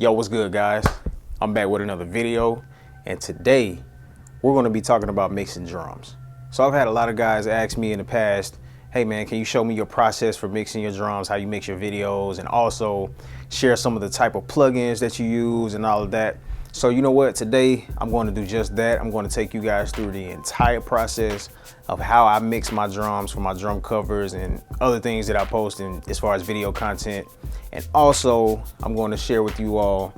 Yo, what's good, guys? I'm back with another video, and today we're going to be talking about mixing drums. So I've had a lot of guys ask me in the past, hey man, can you show me your process for mixing your drums, how you mix your videos, and also share some of the type of plugins that you use and all of that. So you know what, today I'm going to do just that. I'm going to take you guys through the entire process of how I mix my drums for my drum covers and other things that I post in as far as video content. And also I'm going to share with you all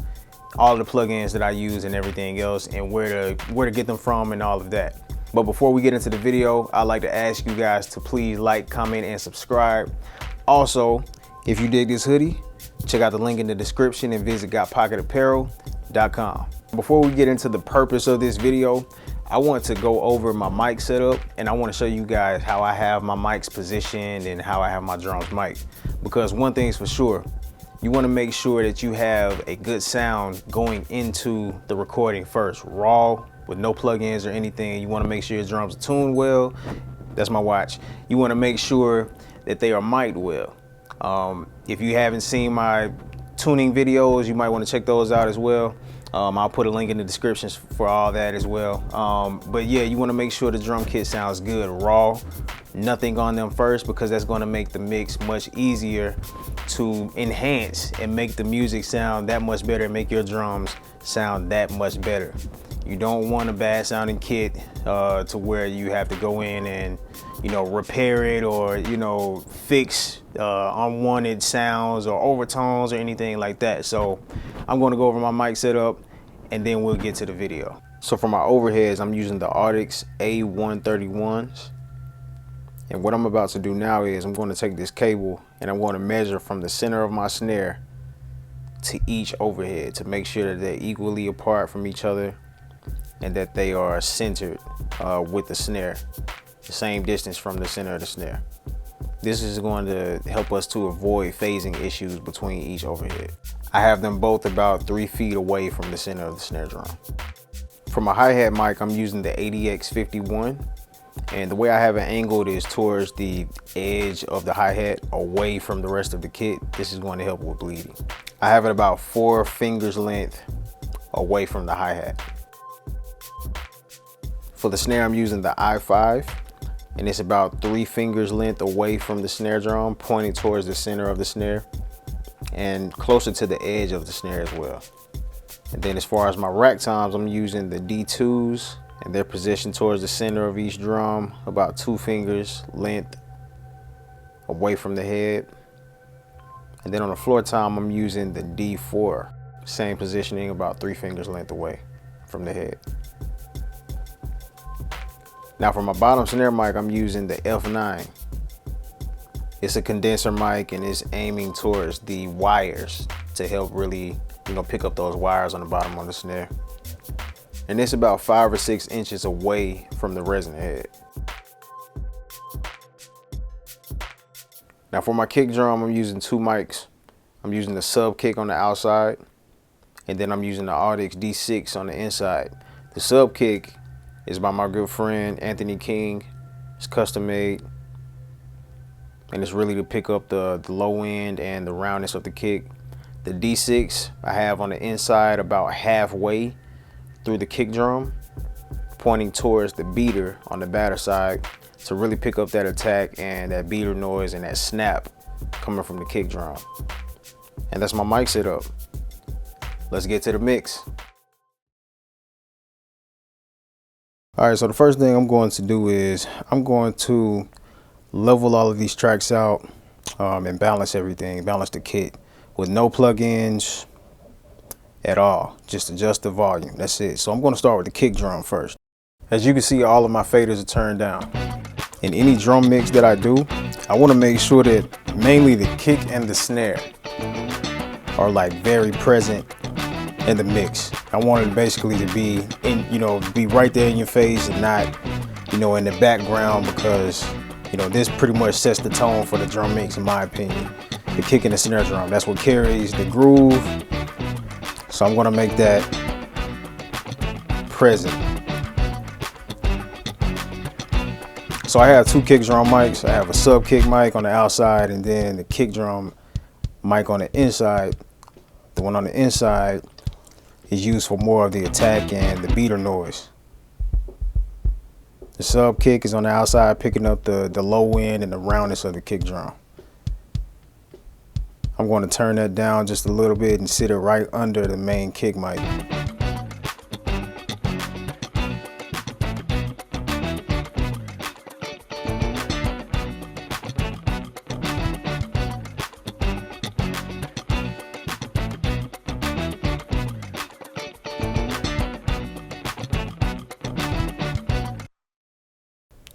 the plugins that I use and everything else, and where to get them from and all of that. But before we get into the video, I'd like to ask you guys to please like, comment, and subscribe. Also, if you dig this hoodie, check out the link in the description and visit GotPocketApparel.com. Before we get into the purpose of this video, I want to go over my mic setup, and I want to show you guys how I have my mics positioned and how I have my drums mic'd. Because one thing's for sure, you want to make sure that you have a good sound going into the recording first, raw, with no plugins or anything. You want to make sure your drums are tuned well. That's my watch. You want to make sure that they are mic'd well. If you haven't seen my tuning videos, you might want to check those out as well. I'll put a link in the description for all that as well. But yeah, you want to make sure the drum kit sounds good, raw, nothing on them first, because that's going to make the mix much easier to enhance and make the music sound that much better, make your drums sound that much better. You don't want a bad sounding kit to where you have to go in and, you know, repair it or, you know, fix unwanted sounds or overtones or anything like that. So I'm going to go over my mic setup and then we'll get to the video. So for my overheads, I'm using the Audix A131s. And what I'm about to do now is I'm going to take this cable and I'm going to measure from the center of my snare to each overhead to make sure that they're equally apart from each other and that they are centered with the snare, the same distance from the center of the snare. This is going to help us to avoid phasing issues between each overhead. I have them both about 3 feet away from the center of the snare drum. For my hi-hat mic, I'm using the ADX51, and the way I have it angled is towards the edge of the hi-hat, away from the rest of the kit. This is going to help with bleeding. I have it about 4 fingers length away from the hi-hat. For the snare, I'm using the i5, and it's about 3 fingers length away from the snare drum, pointing towards the center of the snare and closer to the edge of the snare as well. And then as far as my rack toms, I'm using the D2s, and they're positioned towards the center of each drum, about 2 fingers length away from the head. And then on the floor tom, I'm using the D4, same positioning, about 3 fingers length away from the head. Now for my bottom snare mic, I'm using the F9. It's a condenser mic and it's aiming towards the wires to help really, you know, pick up those wires on the bottom of the snare. And it's about 5 or 6 inches away from the resonant head. Now for my kick drum, I'm using 2 mics. I'm using the sub kick on the outside, and then I'm using the Audix D6 on the inside. The sub kick is by my good friend Anthony King. It's custom made, and it's really to pick up the low end and the roundness of the kick. The D6 I have on the inside about halfway through the kick drum, pointing towards the beater on the batter side to really pick up that attack and that beater noise and that snap coming from the kick drum. And that's my mic setup. Let's get to the mix. All right, so the first thing I'm going to do is I'm going to level all of these tracks out and balance everything, balance the kit with no plugins at all, just adjust the volume, that's it. So I'm going to start with the kick drum first. As you can see, all of my faders are turned down. In any drum mix that I do, I want to make sure that mainly the kick and the snare are like very present in the mix. I want it basically to be in, you know, be right there in your face and not, you know, in the background, because, you know, this pretty much sets the tone for the drum mix in my opinion. The kick and the snare drum, that's what carries the groove. So I'm gonna make that present. So I have 2 kick drum mics. I have a sub kick mic on the outside and then the kick drum mic on the inside. The one on the inside is used for more of the attack and the beater noise. The sub kick is on the outside, picking up the low end and the roundness of the kick drum. I'm going to turn that down just a little bit and sit it right under the main kick mic.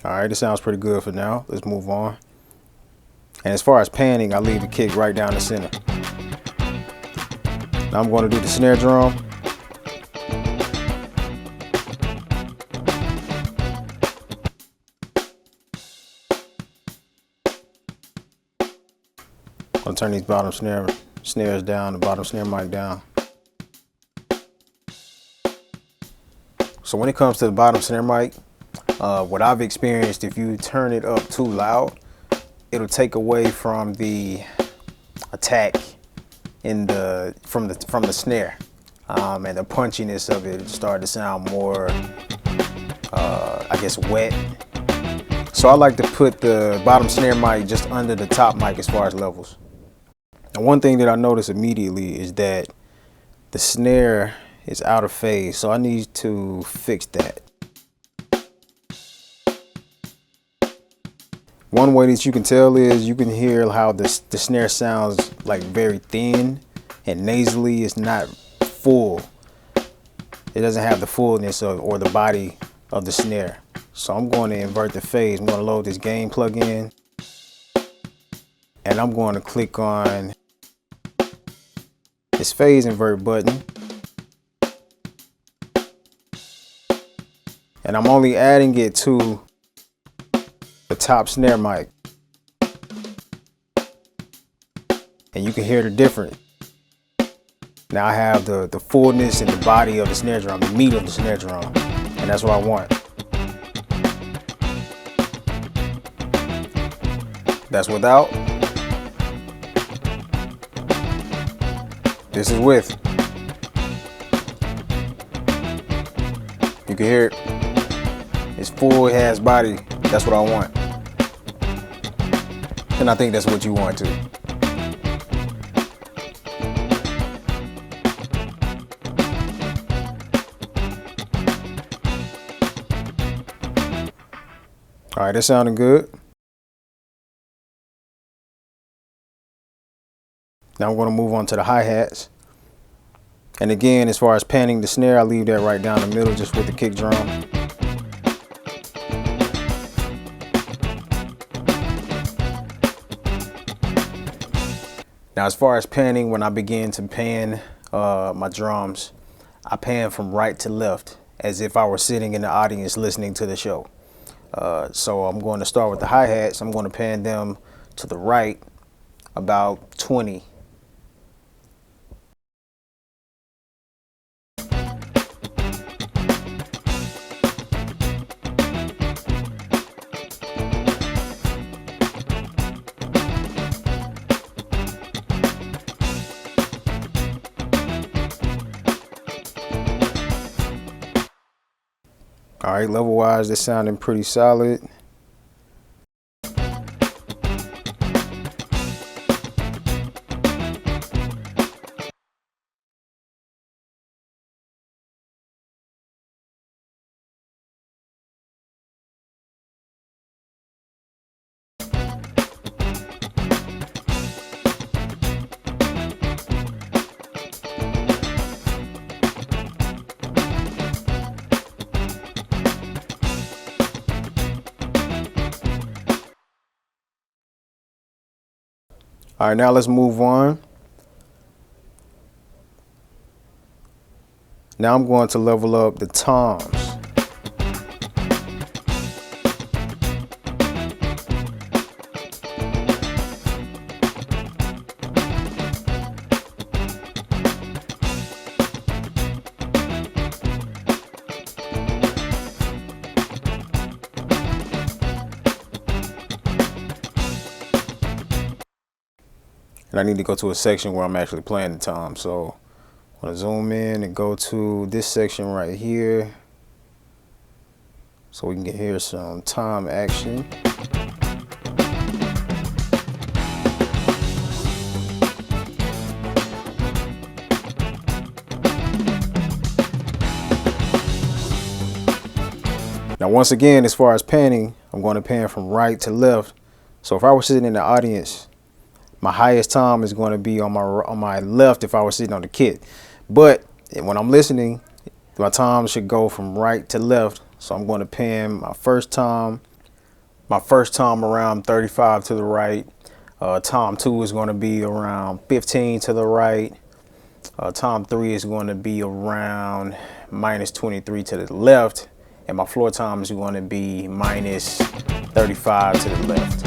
All right, this sounds pretty good for now. Let's move on. And as far as panning, I leave the kick right down the center. Now I'm going to do the snare drum. I'm going to turn these bottom snares down, the bottom snare mic down. So when it comes to the bottom snare mic, what I've experienced, if you turn it up too loud, it'll take away from the attack in from the snare, and the punchiness of it started to sound more, I guess, wet. So I like to put the bottom snare mic just under the top mic as far as levels. And one thing that I noticed immediately is that the snare is out of phase, so I need to fix that. One way that you can tell is you can hear how the snare sounds like very thin and nasally. It's not full. It doesn't have the fullness or the body of the snare. So I'm going to invert the phase. I'm going to load this gain plugin, and I'm going to click on this phase invert button. And I'm only adding it to the top snare mic, and you can hear the difference. Now I have the fullness and the body of the snare drum, the meat of the snare drum, and that's what I want. That's without. This is with. You can hear it. It's full, it has body. That's what I want. And I think that's what you want too. All right, that sounded good. Now I'm going to move on to the hi-hats. And again, as far as panning the snare, I leave that right down the middle just with the kick drum. Now, as far as panning, when I begin to pan my drums, I pan from right to left as if I were sitting in the audience listening to the show. So I'm going to start with the hi-hats. I'm going to pan them to the right about 20. All right, level wise, they're sounding pretty solid. All right, now let's move on. Now I'm going to level up the toms. And I need to go to a section where I'm actually playing the tom. So I'm gonna zoom in and go to this section right here so we can hear some tom action. Now, once again, as far as panning, I'm going to pan from right to left. So if I was sitting in the audience, my highest tom is going to be on my left if I was sitting on the kit. But when I'm listening, my tom should go from right to left. So I'm going to pan my first tom around 35 to the right. Tom 2 is going to be around 15 to the right. Tom 3 is going to be around minus 23 to the left. And my floor tom is going to be minus 35 to the left.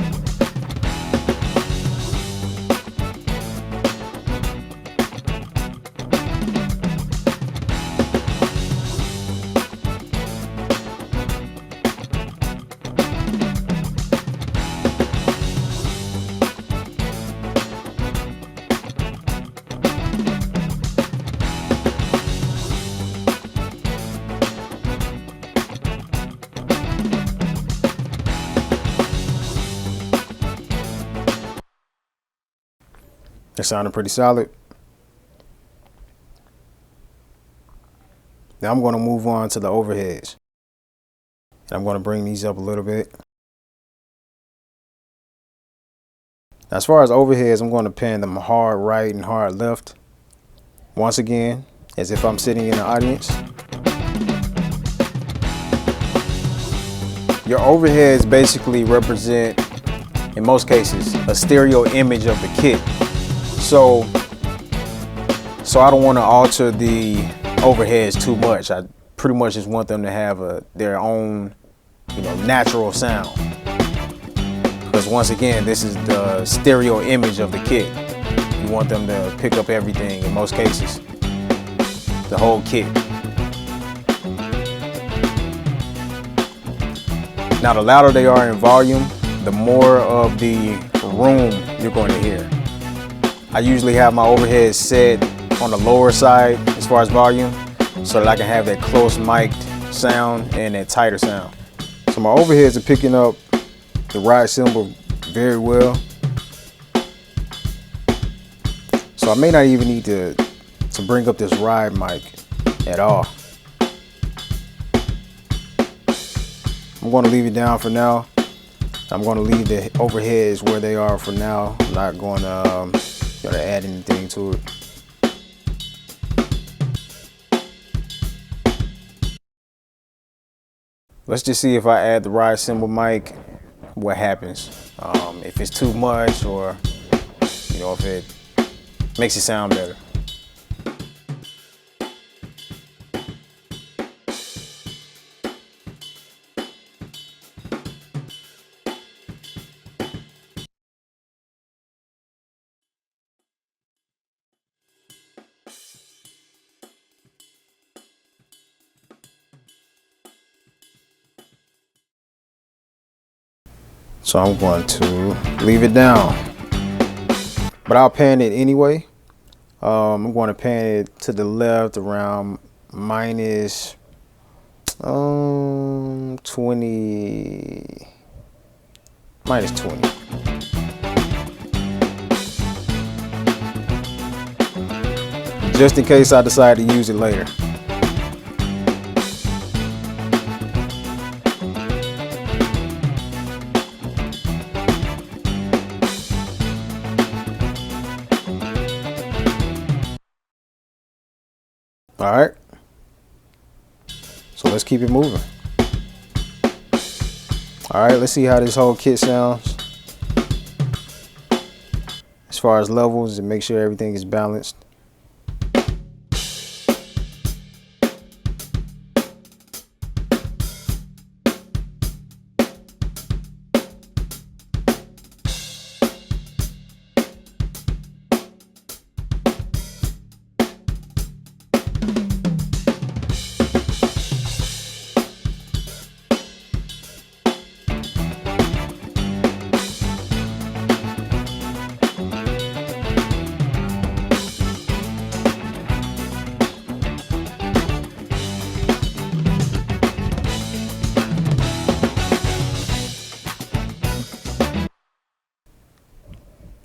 It sounded pretty solid. Now I'm going to move on to the overheads. And I'm going to bring these up a little bit. Now, as far as overheads, I'm going to pan them hard right and hard left. Once again, as if I'm sitting in the audience. Your overheads basically represent, in most cases, a stereo image of the kit. So I don't want to alter the overheads too much. I pretty much just want them to have their own, natural sound. Because once again, this is the stereo image of the kit. You want them to pick up everything in most cases, the whole kit. Now, the louder they are in volume, the more of the room you're going to hear. I usually have my overhead set on the lower side as far as volume so that I can have that close mic'd sound and that tighter sound. So my overheads are picking up the ride cymbal very well. So I may not even need to bring up this ride mic at all. I'm going to leave it down for now. I'm going to leave the overheads where they are for now. I'm not going to add anything to it. Let's just see if I add the ride cymbal mic, what happens. If it's too much, or if it makes it sound better. So I'm going to leave it down, but I'll pan it anyway. I'm going to pan it to the left around minus 20, minus 20. Just in case I decide to use it later. All right, so let's keep it moving. All right, let's see how this whole kit sounds as far as levels, and make sure everything is balanced.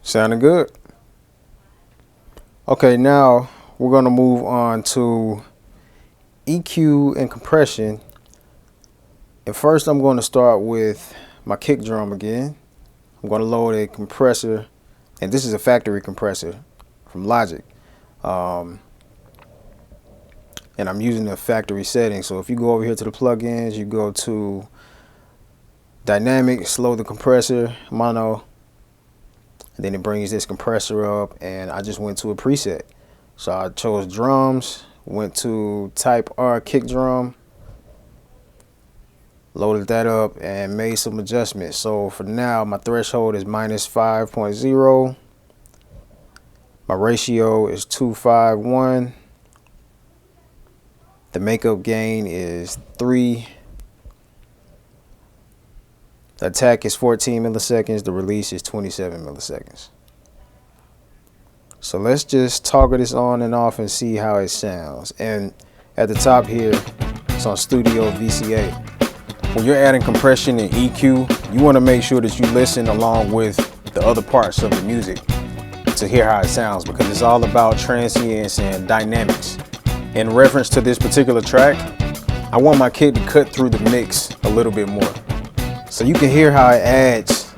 Sounding good. Okay, now we're gonna move on to EQ and compression. And first I'm going to start with my kick drum again. I'm going to load a compressor, and this is a factory compressor from Logic. And I'm using the factory setting. So if you go over here to the plugins, you go to dynamic, slow the compressor, mono, and then it brings this compressor up, and I just went to a preset. So I chose drums, went to type R kick drum, loaded that up and made some adjustments. So for now my threshold is -5.0, my ratio is 2:5:1, the makeup gain is 3, the attack is 14 milliseconds, the release is 27 milliseconds. So let's just toggle this on and off and see how it sounds. And at the top here, it's on Studio VCA. When you're adding compression and EQ, you want to make sure that you listen along with the other parts of the music to hear how it sounds, because it's all about transients and dynamics. In reference to this particular track, I want my kick to cut through the mix a little bit more, so you can hear how it adds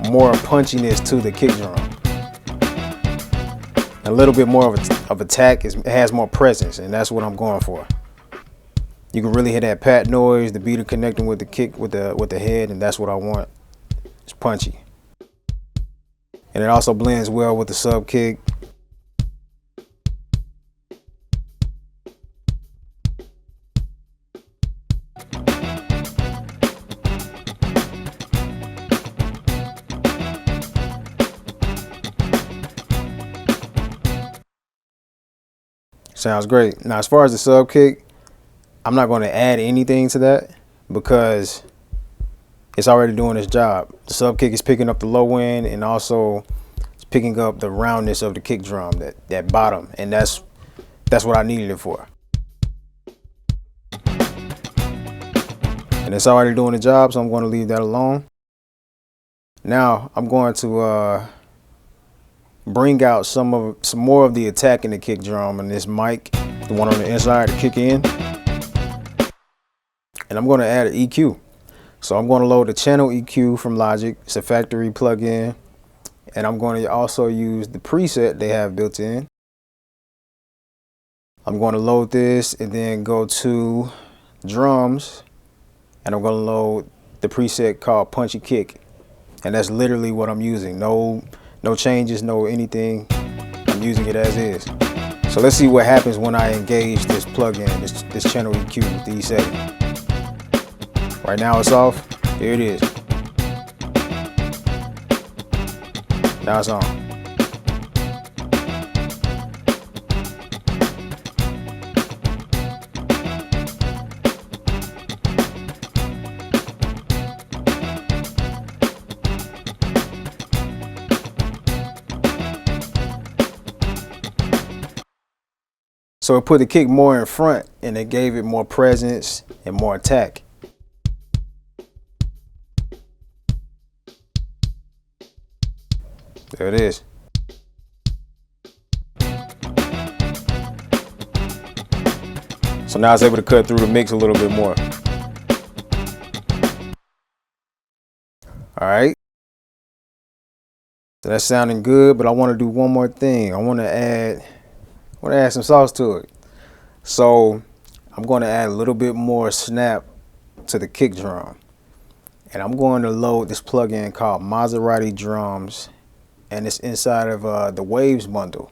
more punchiness to the kick drum. A little bit more of attack, it has more presence, and that's what I'm going for. You can really hear that pat noise, the beater connecting with the kick with the head, and that's what I want. It's punchy. And it also blends well with the sub kick. Sounds great. Now, as far as the sub kick, I'm not going to add anything to that because it's already doing its job. The sub kick is picking up the low end, and also it's picking up the roundness of the kick drum, that bottom, and that's what I needed it for. And it's already doing the job, so I'm going to leave that alone. Now I'm going to bring out some more of the attack in the kick drum and this mic, the one on the inside, to kick in. And I'm going to add an EQ. So I'm going to load the channel EQ from Logic. It's a factory plugin. And I'm going to also use the preset they have built in. I'm going to load this and then go to drums. And I'm going to load the preset called Punchy Kick. And that's literally what I'm using. No changes, no anything. I'm using it as is. So let's see what happens when I engage this plugin, this channel EQ with these settings. Right now it's off. Here it is. Now it's on. So it put the kick more in front, and it gave it more presence and more attack. There it is. So now it's able to cut through the mix a little bit more. All right. So that's sounding good, but I want to do one more thing. I want to add some sauce to it. So I'm going to add a little bit more snap to the kick drum. And I'm going to load this plugin called Maserati Drums, and it's inside of the Waves bundle.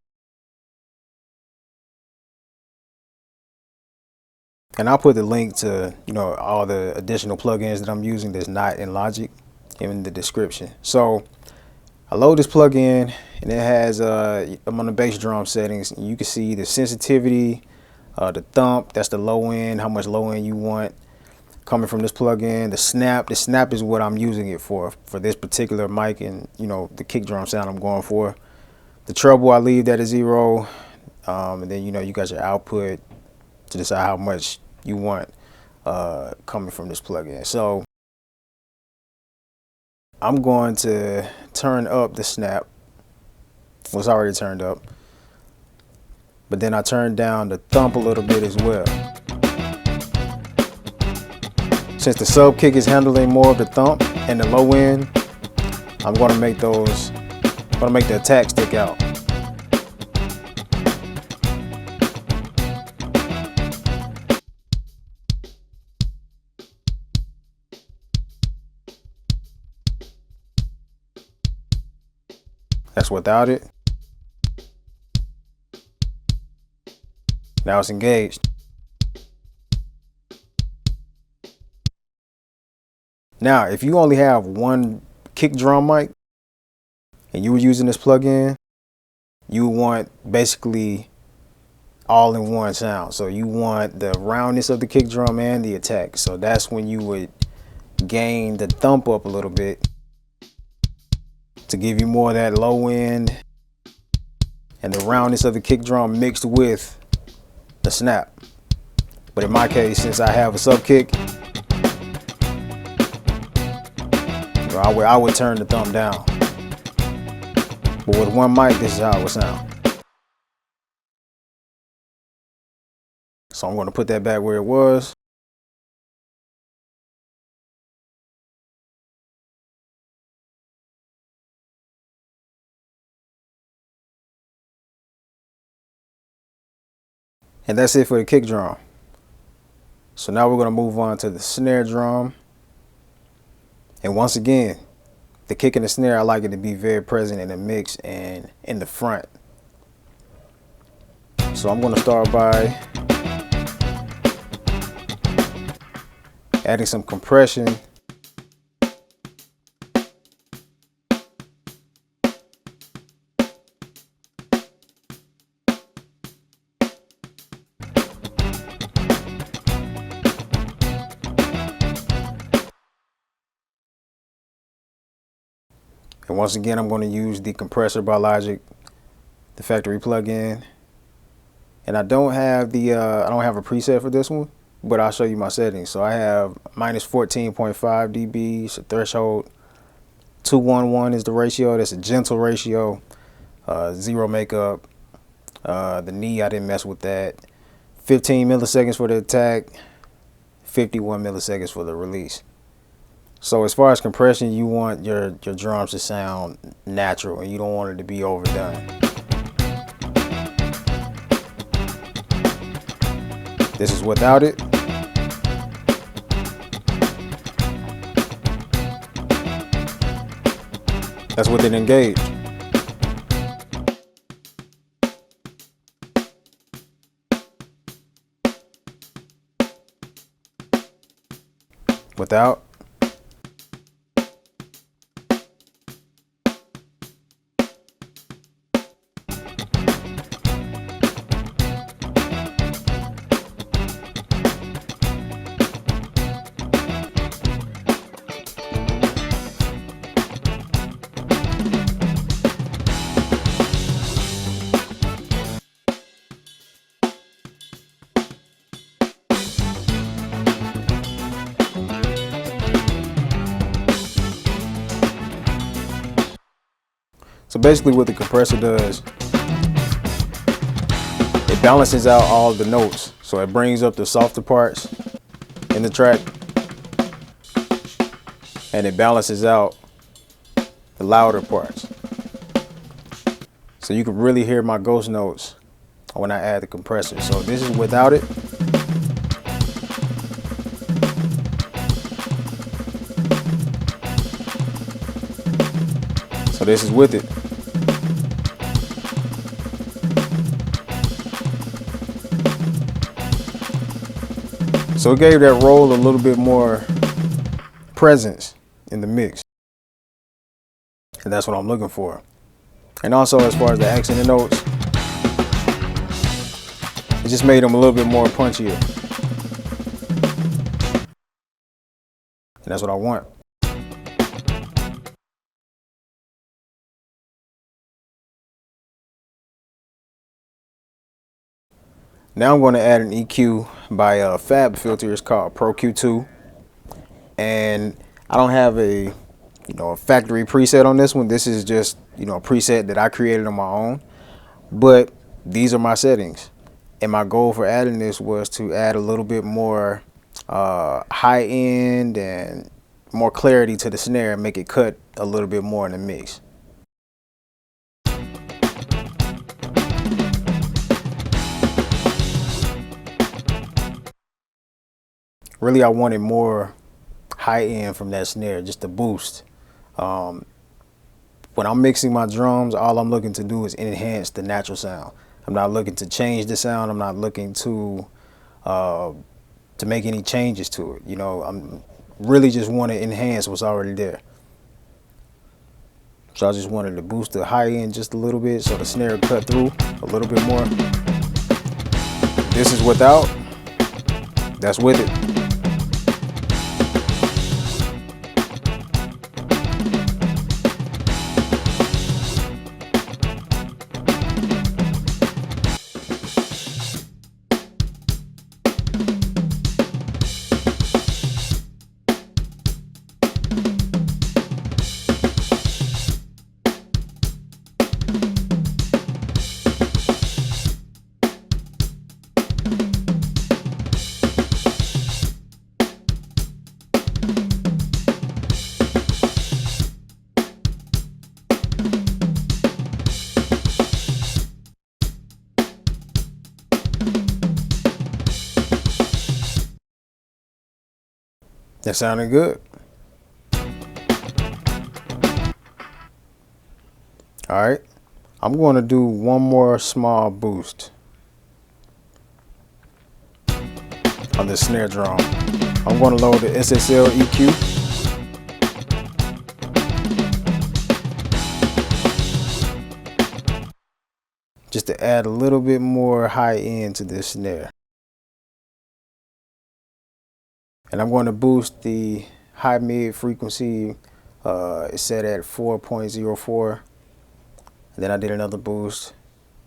And I'll put the link to, all the additional plugins that I'm using that's not in Logic in the description. So I load this plugin, and it has I'm on the bass drum settings, and you can see the sensitivity, the thump, that's the low end, how much low end you want coming from this plugin. The snap is what I'm using it for this particular mic, and the kick drum sound I'm going for. The treble, I leave that at 0, and then you got your output to decide how much you want coming from this plugin. So I'm going to turn up the snap was already turned up. But then I turned down the thump a little bit as well. Since the sub kick is handling more of the thump and the low end, I'm gonna make the attack stick out. That's without it. Now it's engaged. Now, if you only have one kick drum mic and you were using this plugin, you want basically all-in-one sound. So you want the roundness of the kick drum and the attack. So that's when you would gain the thump up a little bit to give you more of that low end and the roundness of the kick drum mixed with the snap. But in my case, since I have a sub kick, I would turn the thumb down. But with one mic, this is how it would sound. So I'm going to put that back where it was. And that's it for the kick drum. So now we're going to move on to the snare drum. And once again, the kick and the snare, I like it to be very present in the mix and in the front. So I'm going to start by adding some compression. And once again, I'm going to use the compressor by Logic, the factory plugin. And I don't have a preset for this one, but I'll show you my settings. So I have minus 14.5 dB, so threshold. 2:1:1 is the ratio. That's a gentle ratio. Zero makeup. The knee, I didn't mess with that. 15 milliseconds for the attack. 51 milliseconds for the release. So as far as compression, you want your drums to sound natural and you don't want it to be overdone. This is without it. That's with it engaged. Without. So basically what the compressor does, it balances out all the notes. So it brings up the softer parts in the track and it balances out the louder parts. So you can really hear my ghost notes when I add the compressor. So this is without it. So this is with it. So it gave that roll a little bit more presence in the mix. And that's what I'm looking for. And also as far as the accented notes, it just made them a little bit more punchier. And that's what I want. Now I'm going to add an EQ by Fab Filter. It's called Pro Q2. And I don't have a a factory preset on this one. This is just, a preset that I created on my own. But these are my settings. And my goal for adding this was to add a little bit more high end and more clarity to the snare and make it cut a little bit more in the mix. Really, I wanted more high end from that snare, just a boost. When I'm mixing my drums, all I'm looking to do is enhance the natural sound. I'm not looking to change the sound. I'm not looking to make any changes to it. I'm really just want to enhance what's already there. So I just wanted to boost the high end just a little bit so the snare cut through a little bit more. This is without, that's with it. That sounded good. All right, I'm going to do one more small boost on the snare drum. I'm going to load the SSL EQ. Just to add a little bit more high end to this snare. And I'm going to boost the high mid frequency. It's set at 4.04. And then I did another boost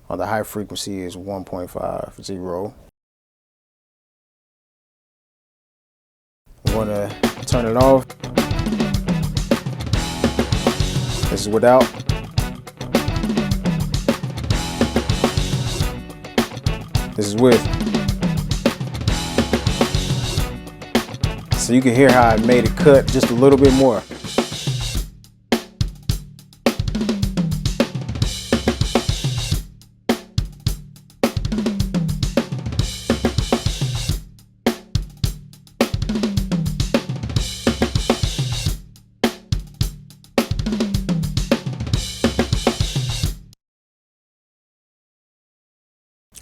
on the high frequency is 1.50. I'm going to turn it off. This is without. This is with. So you can hear how I made it cut just a little bit more.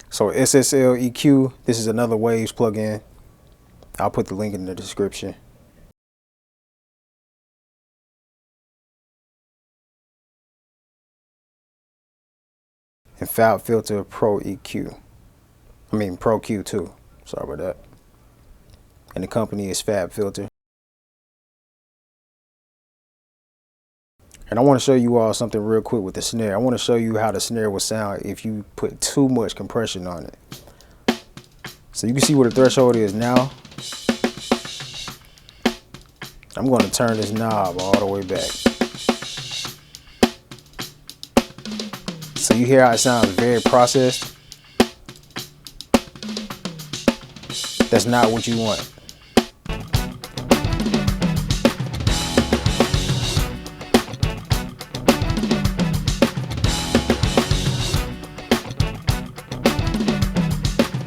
So SSL EQ, this is another Waves plugin. I'll put the link in the description. And Fab Filter Pro EQ. Pro Q2. Sorry about that. And the company is Fab Filter. And I want to show you all something real quick with the snare. I want to show you how the snare would sound if you put too much compression on it. So you can see where the threshold is now. I'm going to turn this knob all the way back. So you hear how it sounds very processed. That's not what you want.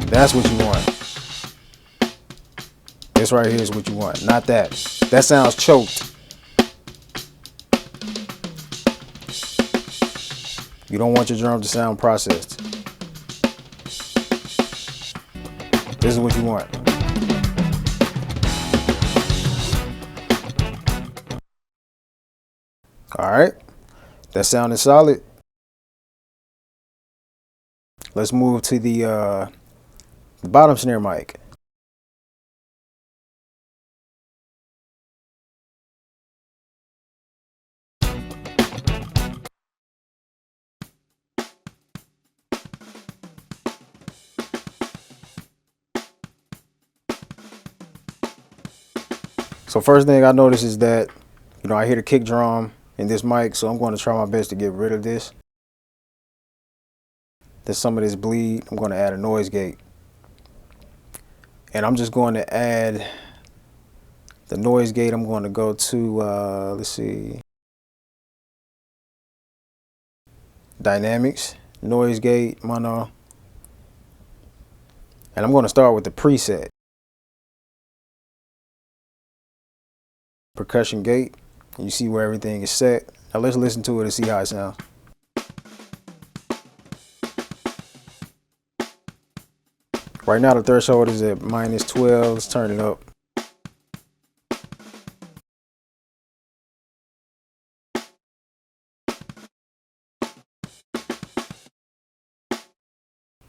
That's what you want. This right here is what you want, not that. That sounds choked. You don't want your drum to sound processed. This is what you want. All right, that sounded solid. Let's move to the bottom snare mic. So first thing I noticed is that You know, I hear the kick drum in this mic, so I'm going to try my best to get rid of this. There's some of this bleed. I'm going to add a noise gate. And I'm just going to add the noise gate. I'm going to go to, let's see, Dynamics, noise gate, mono. And I'm going to start with the preset. Percussion gate. And you see where everything is set. Now let's listen to it and see how it sounds. Right now the threshold is at -12. Let's turn it up.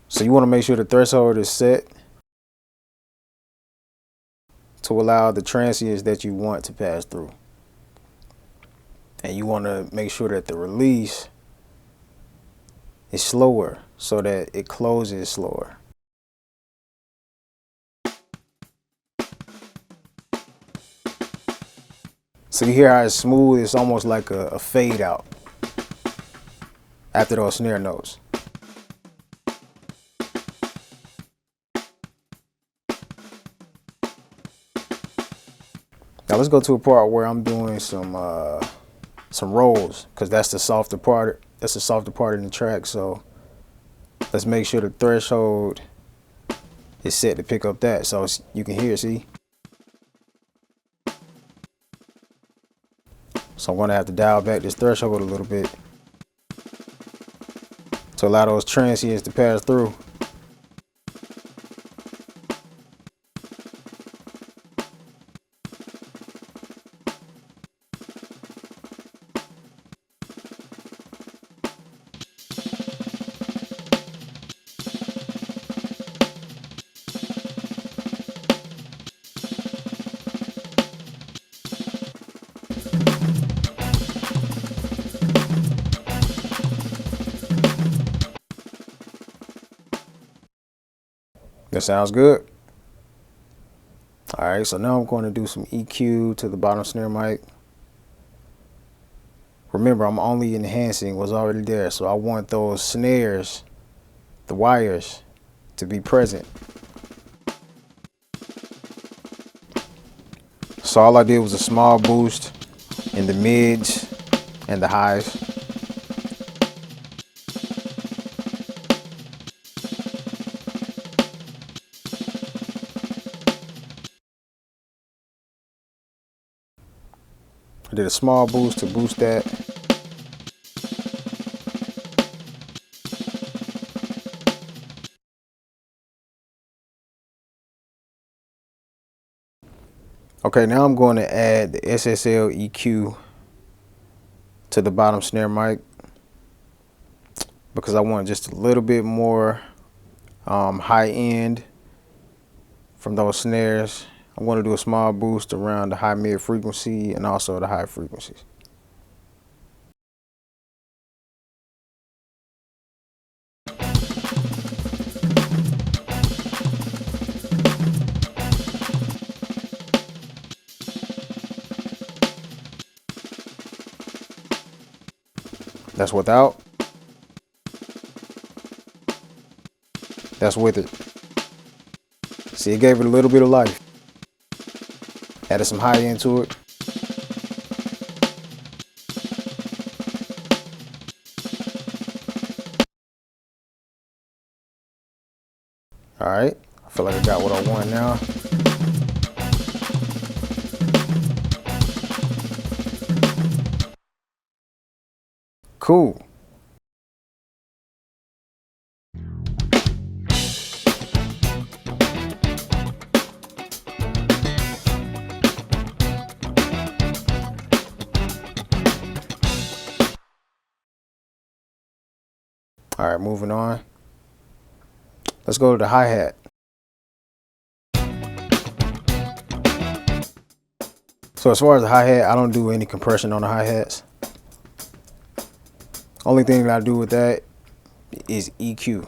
So you want to make sure the threshold is set to allow the transients that you want to pass through. And you want to make sure that the release is slower so that it closes slower. So you hear how it's smooth, it's almost like a fade out after those snare notes. Now let's go to a part where I'm doing some rolls, because that's the softer part. That's the softer part in the track. So let's make sure the threshold is set to pick up that, so you can hear. See. So I'm going to have to dial back this threshold a little bit to allow those transients to pass through. That sounds good. All right, so now I'm going to do some EQ to the bottom snare mic. Remember, I'm only enhancing what's already there, so I want those snares, the wires, to be present. So all I did was a small boost in the mids and the highs. I did a small boost to boost that. Okay, now I'm going to add the SSL EQ to the bottom snare mic because I want just a little bit more high end from those snares. I'm going to do a small boost around the high mid frequency and also the high frequencies. That's without. That's with it. See, it gave it a little bit of life. Added some high end to it. All right, I feel like I got what I want now. Cool. All right, moving on. Let's go to the hi-hat. So as far as the hi-hat, I don't do any compression on the hi-hats. Only thing that I do with that is EQ.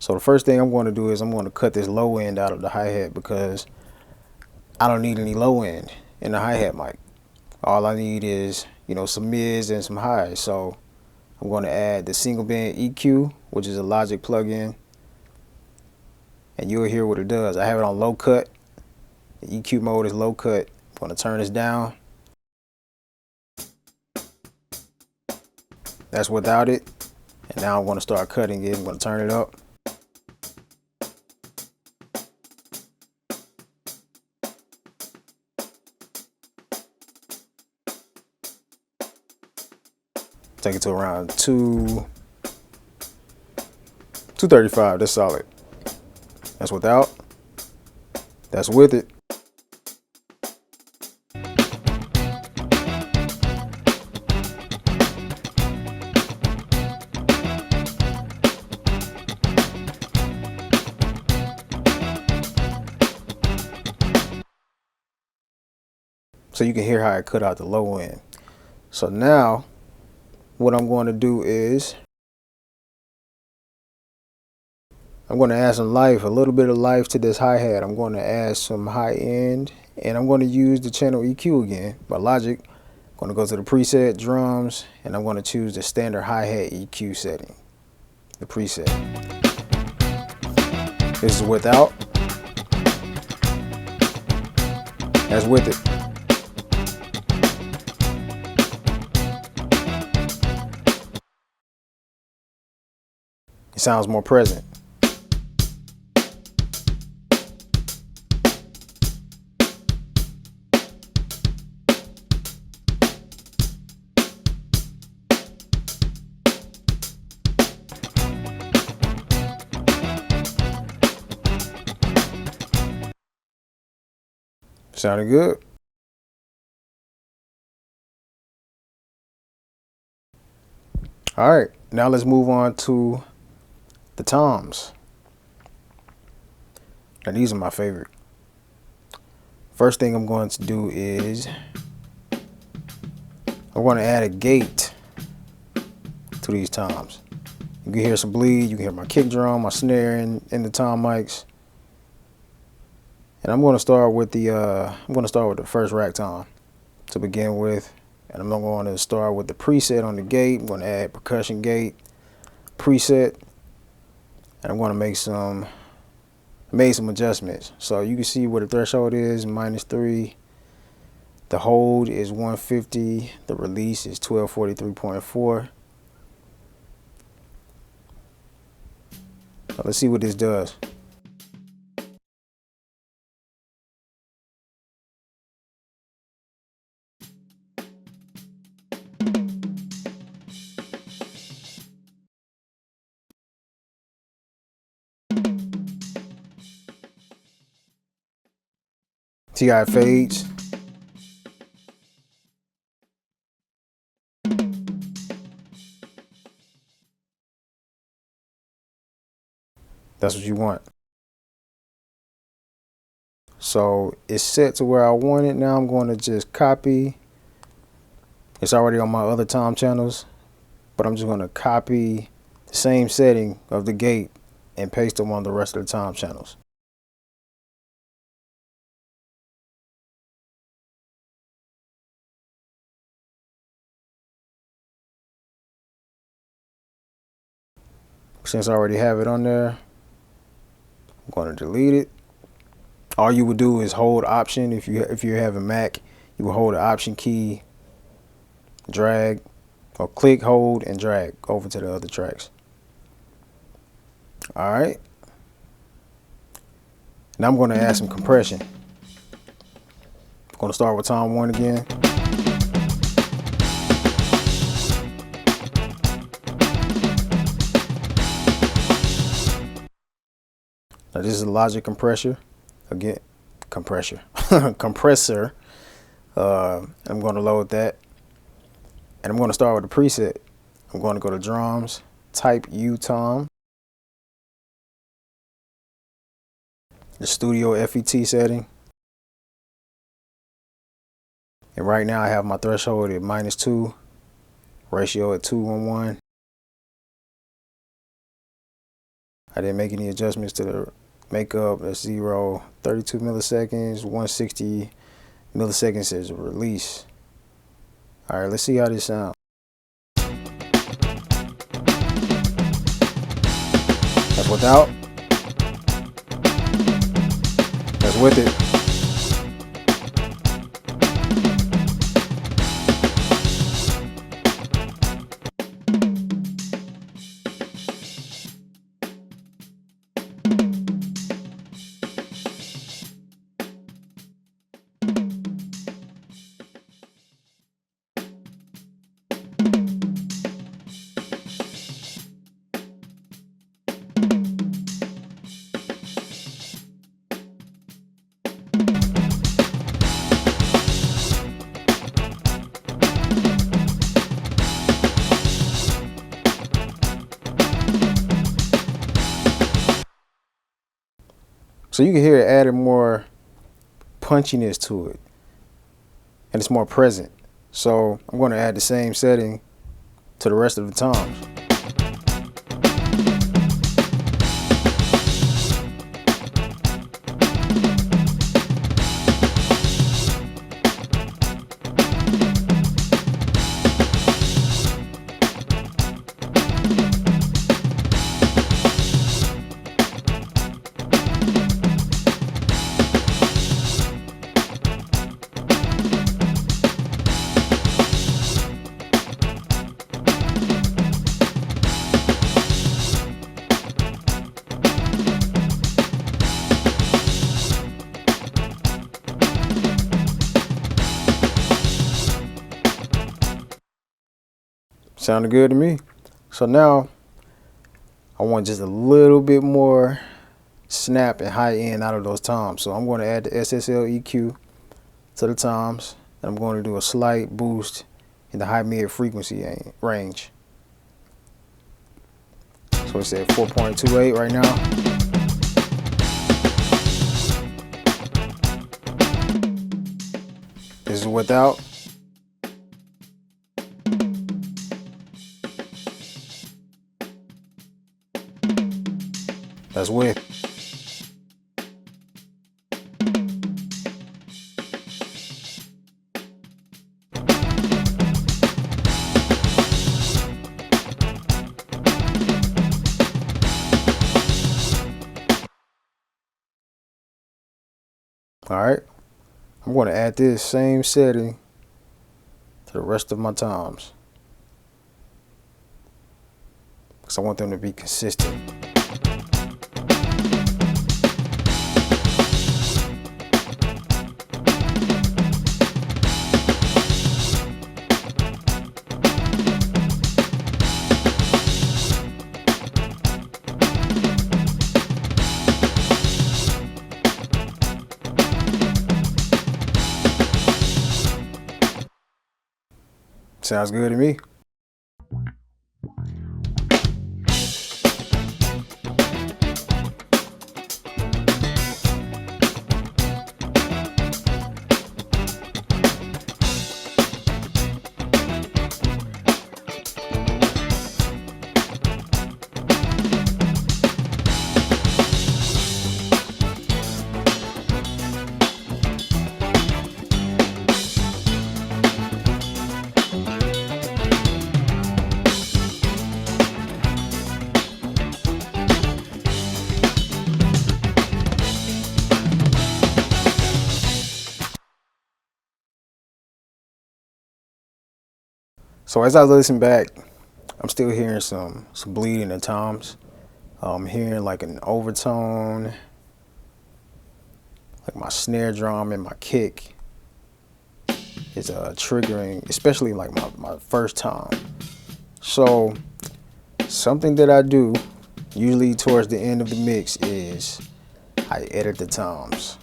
So the first thing I'm going to do is I'm going to cut this low end out of the hi-hat because I don't need any low end in the hi-hat mic. All I need is, you know, some mids and some highs. So I'm going to add the single band EQ, which is a Logic plugin, and you'll hear what it does. I have it on low cut. The EQ mode is low cut. I'm going to turn this down. That's without it. And now I'm going to start cutting it. I'm going to turn it up. Take it to around 235. That's solid. That's without. That's with it. So you can hear how I cut out the low end. So now what I'm going to do is I'm going to add some life, a little bit of life to this hi-hat. I'm going to add some high end, and I'm going to use the channel EQ again by Logic. I'm going to go to the preset drums, and I'm going to choose the standard hi-hat EQ setting, the preset. This is without. That's with it. It sounds more present. Sounded good. All right, now let's move on to the toms. Now these are my favorite. First thing I'm going to do is I'm going to add a gate to these toms. You can hear some bleed, you can hear my kick drum, my snare in the tom mics. And I'm going to start with the first rack tom to begin with. And I'm going to start with the preset on the gate. I'm going to add percussion gate preset. And I'm going to make some adjustments. So you can see where the threshold is, -3. The hold is 150. The release is 1243.4. So let's see what this does. See how it fades? That's what you want. So it's set to where I want it. Now I'm going to just copy. It's already on my other tom channels, but I'm just going to copy the same setting of the gate and paste them on the rest of the tom channels. Since I already have it on there, I'm going to delete it. All you would do is hold Option. If you have a Mac, you will hold the Option key, drag, or click, hold, and drag over to the other tracks. All right. Now I'm going to add some compression. I'm going to start with tom 1 again. Now this is a Logic compressor. Again, compressor. I'm going to load that. And I'm going to start with the preset. I'm going to go to drums, type U tom. The studio FET setting. And right now I have my threshold at -2, ratio at 2:1. I didn't make any adjustments to the makeup. That's 0, 32 milliseconds, 160 milliseconds is a release. All right, let's see how this sounds. That's without. That's with it. So you can hear it added more punchiness to it, and it's more present. So I'm going to add the same setting to the rest of the toms. Sounded good to me. So now I want just a little bit more snap and high end out of those toms. So I'm going to add the SSL EQ to the toms, and I'm going to do a slight boost in the high mid frequency range. So it's at 4.28 right now. This is without. That's with. All right, I'm going to add this same setting to the rest of my toms because I want them to be consistent. Sounds good to me. So as I listen back, I'm still hearing some bleed in the toms. I'm hearing like an overtone, like my snare drum and my kick is triggering, especially like my first tom. So something that I do usually towards the end of the mix is I edit the toms.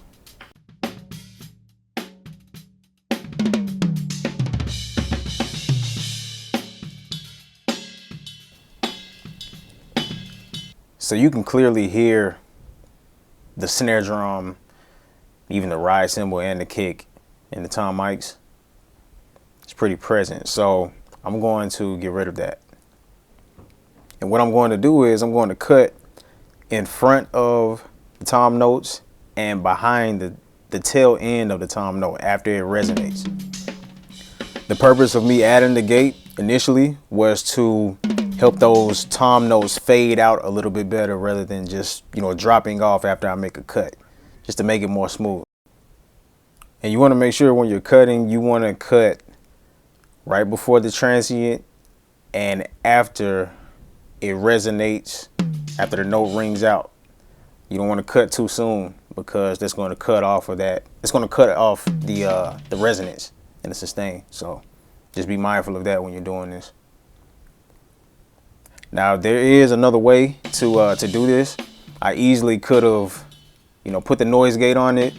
So you can clearly hear the snare drum, even the ride cymbal and the kick in the tom mics. It's pretty present. So I'm going to get rid of that. And what I'm going to do is I'm going to cut in front of the tom notes and behind the tail end of the tom note after it resonates. The purpose of me adding the gate initially was to help those tom notes fade out a little bit better rather than just, you know, dropping off after I make a cut, just to make it more smooth. And you want to make sure when you're cutting, you want to cut right before the transient and after it resonates, after the note rings out. You don't want to cut too soon because that's going to cut off of that. It's going to cut off the resonance and the sustain. So just be mindful of that when you're doing this. Now there is another way to do this. I easily could have, you know, put the noise gate on it,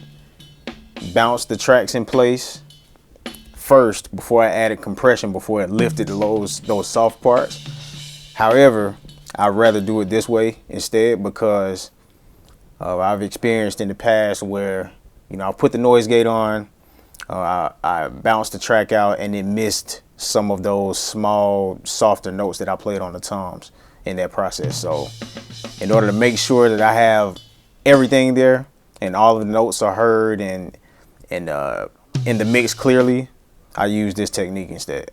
bounced the tracks in place first before I added compression, before it lifted those soft parts. However, I'd rather do it this way instead because I've experienced in the past where, you know, I put the noise gate on, I bounced the track out and it missed some of those small, softer notes that I played on the toms in that process. So in order to make sure that I have everything there and all of the notes are heard and in the mix clearly, I use this technique instead.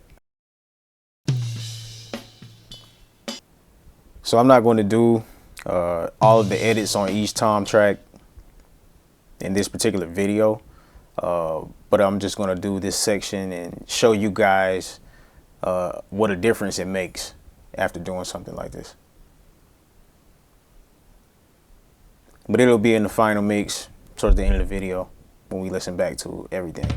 So I'm not going to do all of the edits on each tom track in this particular video, but I'm just going to do this section and show you guys what a difference it makes after doing something like this. But it'll be in the final mix towards the end of the video when we listen back to everything.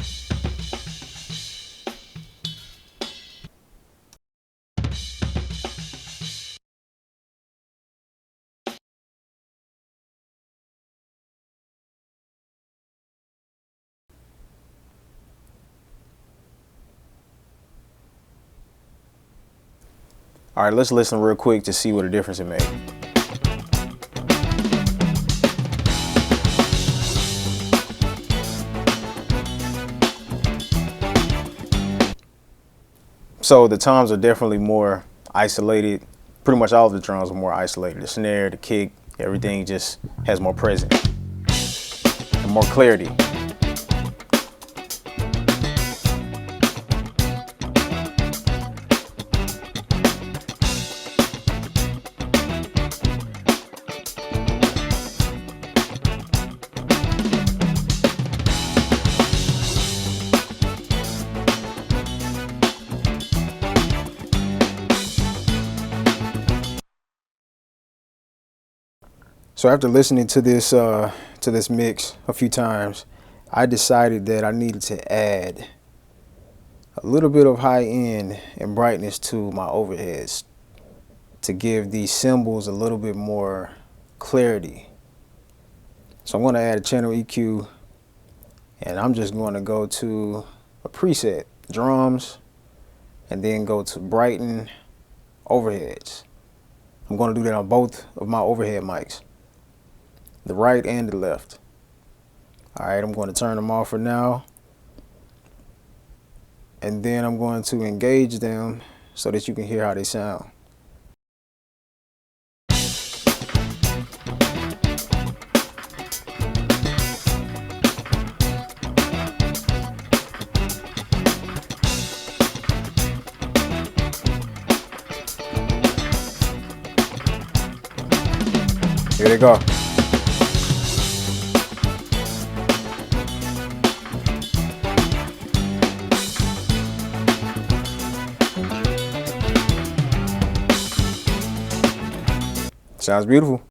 All right, let's listen real quick to see what a difference it made. So the toms are definitely more isolated. Pretty much all of the drums are more isolated. The snare, the kick, everything just has more presence and more clarity. So after listening to this mix a few times, I decided that I needed to add a little bit of high end and brightness to my overheads to give these cymbals a little bit more clarity. So I'm going to add a channel EQ, and I'm just going to go to a preset, drums, and then go to brighten overheads. I'm going to do that on both of my overhead mics, the right and the left. All right, I'm going to turn them off for now. And then I'm going to engage them so that you can hear how they sound. Here they go. Sounds beautiful.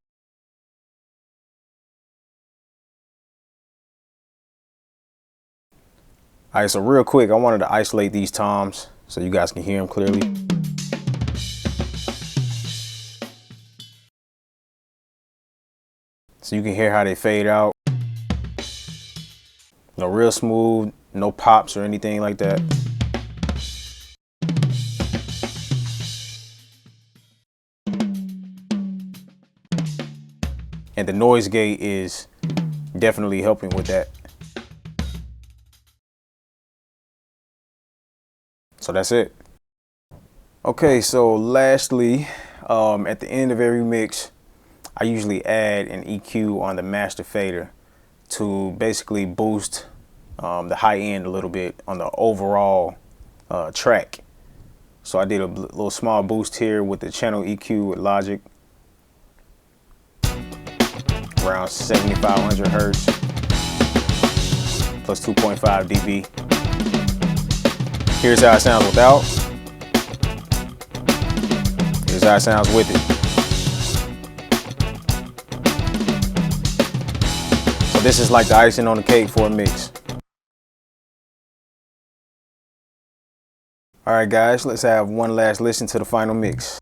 All right, so real quick, I wanted to isolate these toms so you guys can hear them clearly. So you can hear how they fade out. No, real smooth, no pops or anything like that. And the noise gate is definitely helping with that. So that's it. Okay, so lastly, at the end of every mix, I usually add an EQ on the master fader to basically boost the high end a little bit on the overall track. So I did a little small boost here with the channel EQ with Logic, around 7,500 hertz, plus 2.5 dB. Here's how it sounds without. Here's how it sounds with it. So this is like the icing on the cake for a mix. All right, guys, let's have one last listen to the final mix.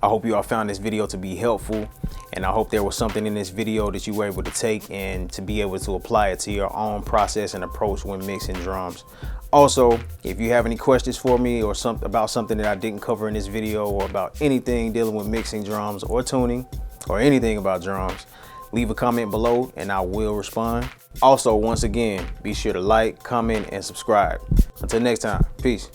I hope you all found this video to be helpful, and I hope there was something in this video that you were able to take and to be able to apply it to your own process and approach when mixing drums. Also, if you have any questions for me or about something that I didn't cover in this video, or about anything dealing with mixing drums or tuning or anything about drums, leave a comment below and I will respond. Also, once again, be sure to like, comment, and subscribe. Until next time, peace.